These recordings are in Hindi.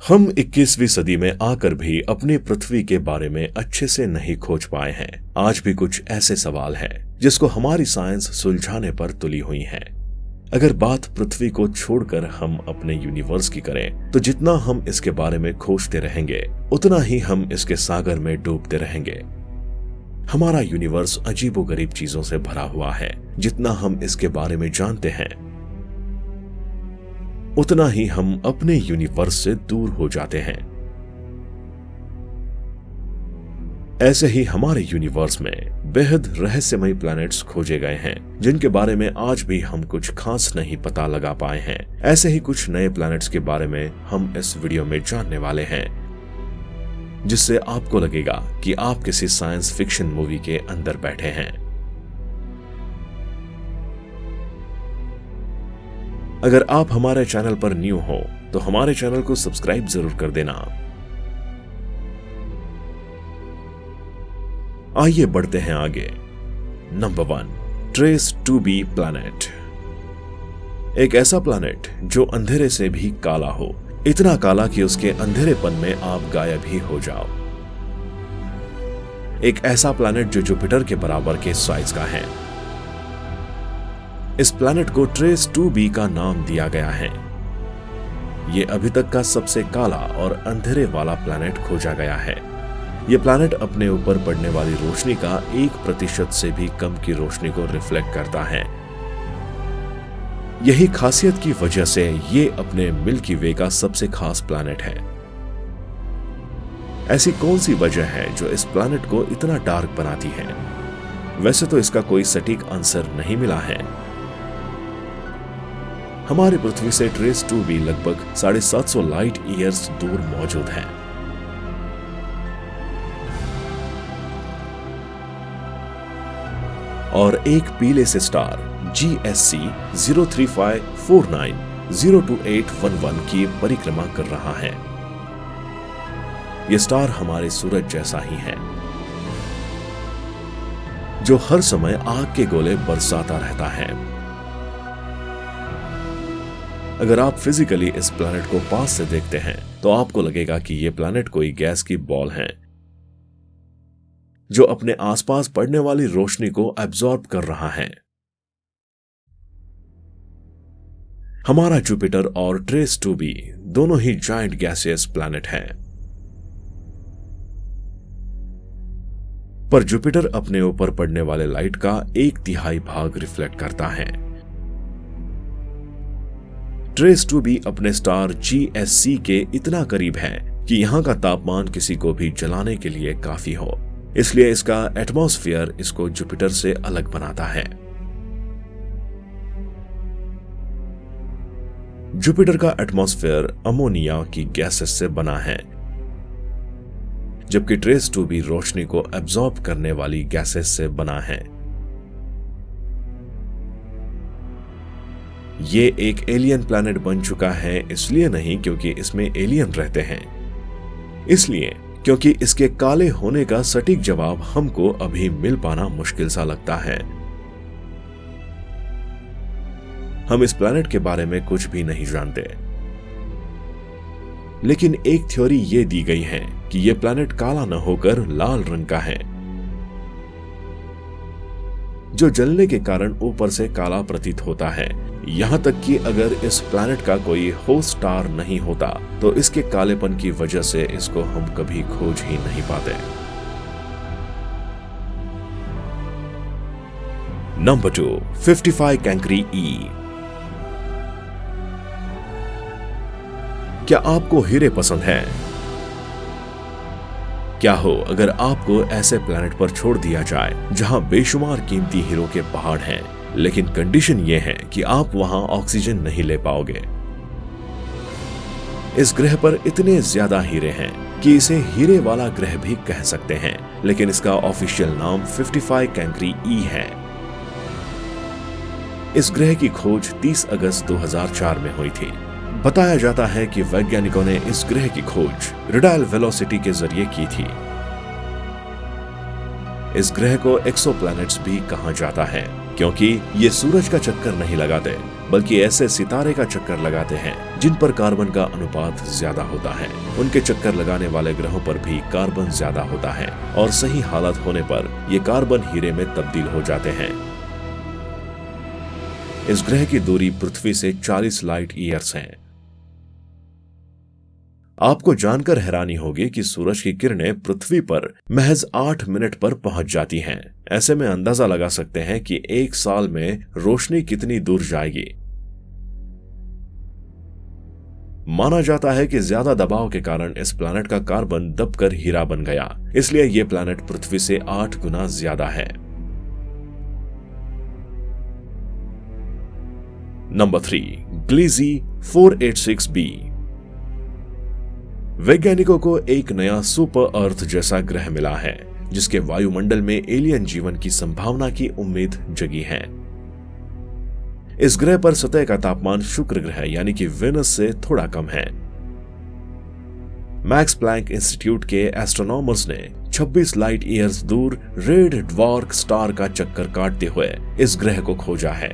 हम 21वीं सदी में आकर भी अपनी पृथ्वी के बारे में अच्छे से नहीं खोज पाए हैं। आज भी कुछ ऐसे सवाल हैं जिसको हमारी साइंस सुलझाने पर तुली हुई है। अगर बात पृथ्वी को छोड़कर हम अपने यूनिवर्स की करें तो जितना हम इसके बारे में खोजते रहेंगे उतना ही हम इसके सागर में डूबते रहेंगे। हमारा यूनिवर्स अजीबोगरीब चीजों से भरा हुआ है। जितना हम इसके बारे में जानते हैं उतना ही हम अपने यूनिवर्स से दूर हो जाते हैं। ऐसे ही हमारे यूनिवर्स में बेहद रहस्यमयी प्लैनेट्स खोजे गए हैं जिनके बारे में आज भी हम कुछ खास नहीं पता लगा पाए हैं। ऐसे ही कुछ नए प्लैनेट्स के बारे में हम इस वीडियो में जानने वाले हैं, जिससे आपको लगेगा कि आप किसी साइंस फिक्शन मूवी के अंदर बैठे हैं। अगर आप हमारे चैनल पर न्यू हो तो हमारे चैनल को सब्सक्राइब जरूर कर देना। आइए बढ़ते हैं आगे। Number 1, trace 2b planet. एक ऐसा प्लैनेट जो अंधेरे से भी काला हो, इतना काला कि उसके अंधेरेपन में आप गायब ही हो जाओ। एक ऐसा प्लैनेट जो जुपिटर के बराबर के साइज का है। इस प्लैनेट को ट्रेस 2b का नाम दिया गया है। यह अभी तक का सबसे काला और अंधेरे वाला प्लैनेट खोजा गया है। यह प्लैनेट अपने ऊपर पड़ने वाली रोशनी का 1% से भी कम की रोशनी को रिफ्लेक्ट करता है। यही खासियत की वजह से यह अपने मिल्की वे का सबसे खास प्लैनेट है। ऐसी कौन सी वजह है जो इस प्लैनेट को इतना डार्क बनाती है? वैसे तो इसका कोई सटीक आंसर नहीं मिला है। हमारी पृथ्वी से ट्रेस 2b लगभग 750 लाइट ईयर्स दूर मौजूद है। और एक पीले से स्टार GSC 03549028111 की परिक्रमा कर रहा है। यह स्टार हमारे सूरज जैसा ही है, जो हर समय आग के गोले बरसाता रहता है। अगर आप फिजिकली इस प्लैनेट को पास से देखते हैं तो आपको लगेगा कि यह प्लैनेट कोई गैस की बॉल है जो अपने आसपास पड़ने वाली रोशनी को एब्जॉर्ब कर रहा है। हमारा जुपिटर और ट्रेस 2b दोनों ही जायंट गैसियस प्लैनेट हैं। पर जुपिटर अपने ऊपर पड़ने वाले लाइट का 1/3 भाग रिफ्लेक्ट करता है। ट्रेस 2b अपने स्टार GSC के इतना करीब है कि यहां का तापमान किसी को भी जलाने के लिए काफी हो, इसलिए इसका एटमॉस्फेयर इसको जुपिटर से अलग बनाता है। जुपिटर का एटमॉस्फेयर अमोनिया की गैसेस से बना है, जबकि ट्रेस 2b रोशनी को एब्जॉर्ब करने वाली गैसेस से बना है। ये एक एलियन प्लैनेट बन चुका है, इसलिए नहीं क्योंकि इसमें एलियन रहते हैं, इसलिए क्योंकि इसके काले होने का सटीक जवाब हमको अभी मिल पाना मुश्किल सा लगता है। हम इस प्लैनेट के बारे में कुछ भी नहीं जानते, लेकिन एक थ्योरी यह दी गई है कि यह प्लैनेट काला न होकर लाल रंग का है, जो जलने के कारण ऊपर से काला प्रतीत होता है। यहां तक कि अगर इस प्लैनेट का कोई होस्ट स्टार नहीं होता तो इसके कालेपन की वजह से इसको हम कभी खोज ही नहीं पाते। Number 2, 55 Cancri E। क्या आपको हीरे पसंद हैं? क्या हो अगर आपको ऐसे प्लैनेट पर छोड़ दिया जाए जहां बेशुमार कीमती हीरो के पहाड़ हैं, लेकिन कंडीशन यह है कि आप वहां ऑक्सीजन नहीं ले पाओगे। इस ग्रह पर इतने ज्यादा हीरे हैं कि इसे हीरे वाला ग्रह भी कह सकते हैं, लेकिन इसका ऑफिशियल नाम 55 कैंकरी E है। इस ग्रह की खोज 30 अगस्त 2004 में हुई थी। बताया जाता है कि वैज्ञानिकों ने इस ग्रह की खोज रेडियल वेलोसिटी के जरिए की थी। इस ग्रह को एक्सोप्लैनेट्स भी कहा जाता है क्योंकि ये सूरज का चक्कर नहीं लगाते, बल्कि ऐसे सितारे का चक्कर लगाते हैं जिन पर कार्बन का अनुपात ज्यादा होता है। उनके चक्कर लगाने वाले ग्रहों पर भी कार्बन ज्यादा होता है और सही हालत होने पर ये कार्बन हीरे में तब्दील हो जाते हैं। इस ग्रह की दूरी पृथ्वी से 40 लाइट ईयर्स है। आपको जानकर हैरानी होगी कि सूरज की किरणें पृथ्वी पर महज 8 मिनट पर पहुंच जाती हैं। ऐसे में अंदाजा लगा सकते हैं कि एक साल में रोशनी कितनी दूर जाएगी। माना जाता है कि ज्यादा दबाव के कारण इस प्लैनेट का कार्बन दबकर हीरा बन गया, इसलिए यह प्लैनेट पृथ्वी से 8 गुना ज्यादा है। Number 3, ग्लीजी 486b। वैज्ञानिकों को एक नया सुपर अर्थ जैसा ग्रह मिला है जिसके वायुमंडल में एलियन जीवन की संभावना की उम्मीद जगी है। इस ग्रह पर सतह का तापमान शुक्र ग्रह यानी कि वेनस से थोड़ा कम है। मैक्स प्लैंक इंस्टीट्यूट के एस्ट्रोनॉमर्स ने 26 लाइट ईयर्स दूर रेड ड्वार्फ स्टार का चक्कर काटते हुए इस ग्रह को खोजा है।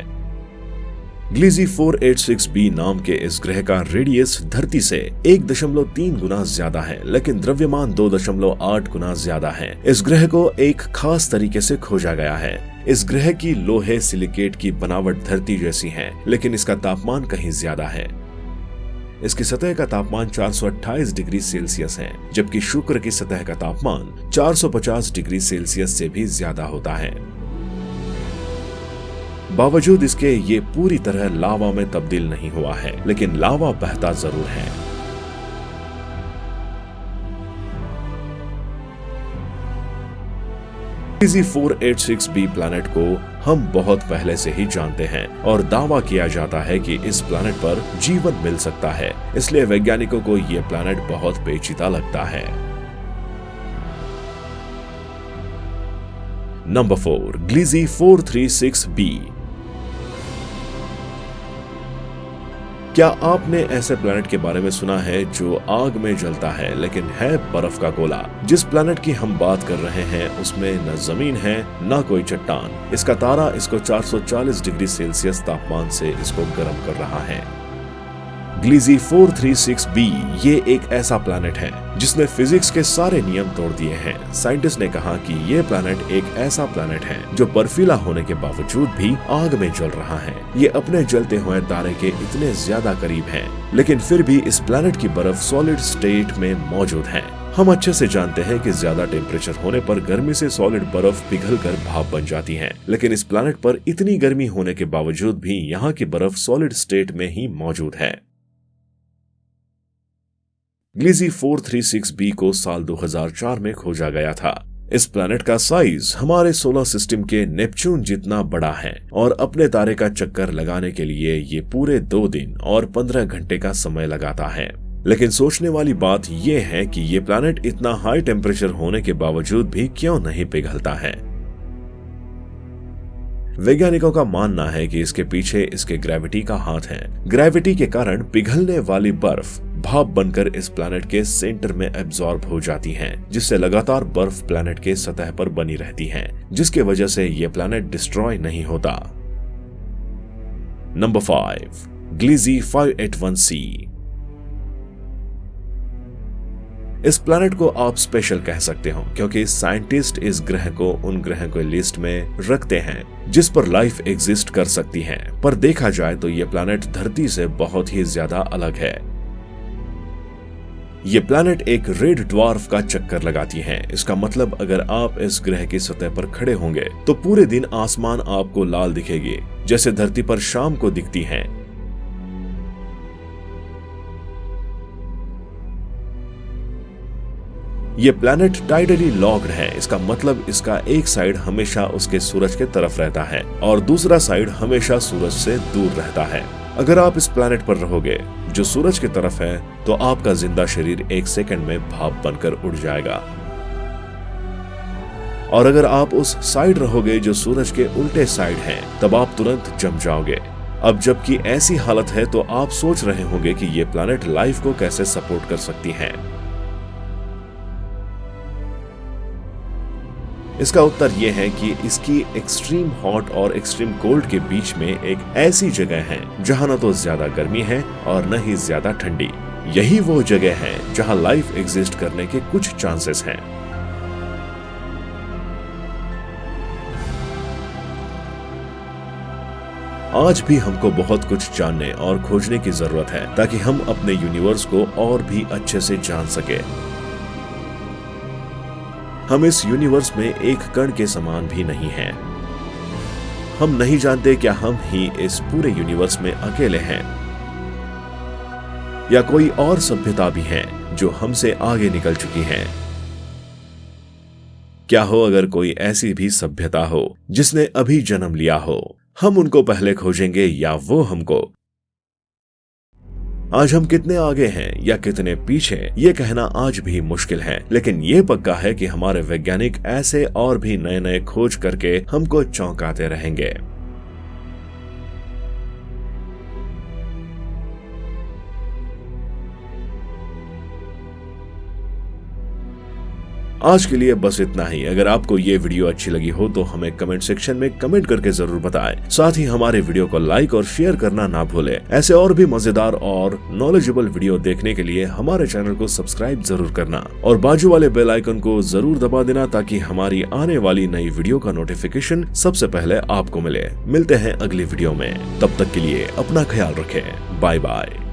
ग्लीजी 486b नाम के इस ग्रह का रेडियस धरती से 1.3 गुना ज्यादा है, लेकिन द्रव्यमान 2.8 गुना ज्यादा है। इस ग्रह को एक खास तरीके से खोजा गया है। इस ग्रह की लोहे सिलिकेट की बनावट धरती जैसी है, लेकिन इसका तापमान कहीं ज्यादा है। इसकी सतह का तापमान 428 डिग्री सेल्सियस है, जबकि शुक्र की सतह का तापमान 450 डिग्री सेल्सियस से भी ज्यादा होता है। बावजूद इसके ये पूरी तरह लावा में तब्दील नहीं हुआ है, लेकिन लावा बहता जरूर है। ग्लीजी 486b प्लैनेट को हम बहुत पहले से ही जानते हैं और दावा किया जाता है कि इस प्लैनेट पर जीवन मिल सकता है, इसलिए वैज्ञानिकों को यह प्लैनेट बहुत पेचीदा लगता है। Number 4, ग्लीजी 436b। क्या आपने ऐसे प्लैनेट के बारे में सुना है जो आग में जलता है लेकिन है बर्फ का गोला? जिस प्लैनेट की हम बात कर रहे हैं उसमें न जमीन है न कोई चट्टान। इसका तारा इसको 440 डिग्री सेल्सियस तापमान से इसको गर्म कर रहा है। ग्लीजी 436b ये एक ऐसा प्लैनेट है जिसने फिजिक्स के सारे नियम तोड़ दिए हैं। साइंटिस्ट ने कहा कि ये प्लैनेट एक ऐसा प्लैनेट है जो बर्फीला होने के बावजूद भी आग में जल रहा है। ये अपने जलते हुए तारे के इतने ज्यादा करीब है, लेकिन फिर भी इस प्लैनेट की बर्फ सॉलिड स्टेट में मौजूद है। हम अच्छे से जानते हैं कि ज्यादा टेम्परेचर होने पर गर्मी से सॉलिड बर्फ पिघलकर भाप बन जाती है, लेकिन इस प्लैनेट पर इतनी गर्मी होने के बावजूद भी यहाँ की बर्फ सॉलिड स्टेट में ही मौजूद है। ग्लीजी 436b को साल 2004 में खोजा गया था। इस प्लैनेट का साइज हमारे सोलर सिस्टम के नेपच्यून जितना बड़ा है और अपने तारे का चक्कर लगाने के लिए ये पूरे 2 दिन और 15 घंटे का समय लगाता है। लेकिन सोचने वाली बात यह है कि ये प्लैनेट इतना हाई टेम्परेचर होने के बावजूद भी क्यों नहीं पिघलता है। वैज्ञानिकों का मानना है कि इसके पीछे इसके ग्रेविटी का हाथ है। ग्रेविटी के कारण पिघलने वाली बर्फ भाप बनकर इस प्लैनेट के सेंटर में एब्जॉर्ब हो जाती है, जिससे लगातार बर्फ प्लैनेट के सतह पर बनी रहती है, जिसके वजह से यह प्लैनेट डिस्ट्रॉय नहीं होता। Number 5, ग्लीजी 581c। इस प्लैनेट को आप स्पेशल कह सकते हो क्योंकि साइंटिस्ट इस ग्रह को उन ग्रहों के लिस्ट में रखते हैं जिस पर लाइफ एग्जिस्ट कर सकती है। पर देखा जाए तो यह प्लैनेट धरती से बहुत ही ज्यादा अलग है। ये प्लैनेट एक रेड ड्वार्फ का चक्कर लगाती है। इसका मतलब अगर आप इस ग्रह की सतह पर खड़े होंगे तो पूरे दिन आसमान आपको लाल दिखेगी, जैसे धरती पर शाम को दिखती है। ये प्लैनेट टाइडली लॉक्ड है। इसका मतलब इसका एक साइड हमेशा उसके सूरज के तरफ रहता है और दूसरा साइड हमेशा सूरज से दूर रहता है। अगर आप इस प्लैनेट पर रहोगे जो सूरज की तरफ है तो आपका जिंदा शरीर 1 सेकंड में भाप बनकर उड़ जाएगा, और अगर आप उस साइड रहोगे जो सूरज के उल्टे साइड है तब आप तुरंत जम जाओगे। अब जबकि ऐसी हालत है तो आप सोच रहे होंगे कि ये प्लैनेट लाइफ को कैसे सपोर्ट कर सकती है। इसका उत्तर ये है कि इसकी एक्सट्रीम हॉट और एक्सट्रीम कोल्ड के बीच में एक ऐसी जगह है जहाँ न तो ज्यादा गर्मी है और न ही ज्यादा ठंडी। यही वो जगह है जहाँ लाइफ एग्जिस्ट करने के कुछ चांसेस हैं। आज भी हमको बहुत कुछ जानने और खोजने की जरूरत है ताकि हम अपने यूनिवर्स को और भी अच्छे से जान सके। हम इस यूनिवर्स में एक कण के समान भी नहीं हैं। हम नहीं जानते क्या हम ही इस पूरे यूनिवर्स में अकेले हैं या कोई और सभ्यता भी है जो हमसे आगे निकल चुकी है। क्या हो अगर कोई ऐसी भी सभ्यता हो जिसने अभी जन्म लिया हो, हम उनको पहले खोजेंगे या वो हमको। आज हम कितने आगे हैं या कितने पीछे ये कहना आज भी मुश्किल है, लेकिन ये पक्का है कि हमारे वैज्ञानिक ऐसे और भी नए नए खोज करके हमको चौंकाते रहेंगे। आज के लिए बस इतना ही। अगर आपको ये वीडियो अच्छी लगी हो तो हमें कमेंट सेक्शन में कमेंट करके जरूर बताएं। साथ ही हमारे वीडियो को लाइक और शेयर करना ना भूलें। ऐसे और भी मजेदार और नॉलेजेबल वीडियो देखने के लिए हमारे चैनल को सब्सक्राइब जरूर करना और बाजू वाले बेल आइकन को जरूर दबा देना ताकि हमारी आने वाली नई वीडियो का नोटिफिकेशन सबसे पहले आपको मिले। मिलते हैं अगली वीडियो में, तब तक के लिए अपना ख्याल रखें। Bye bye.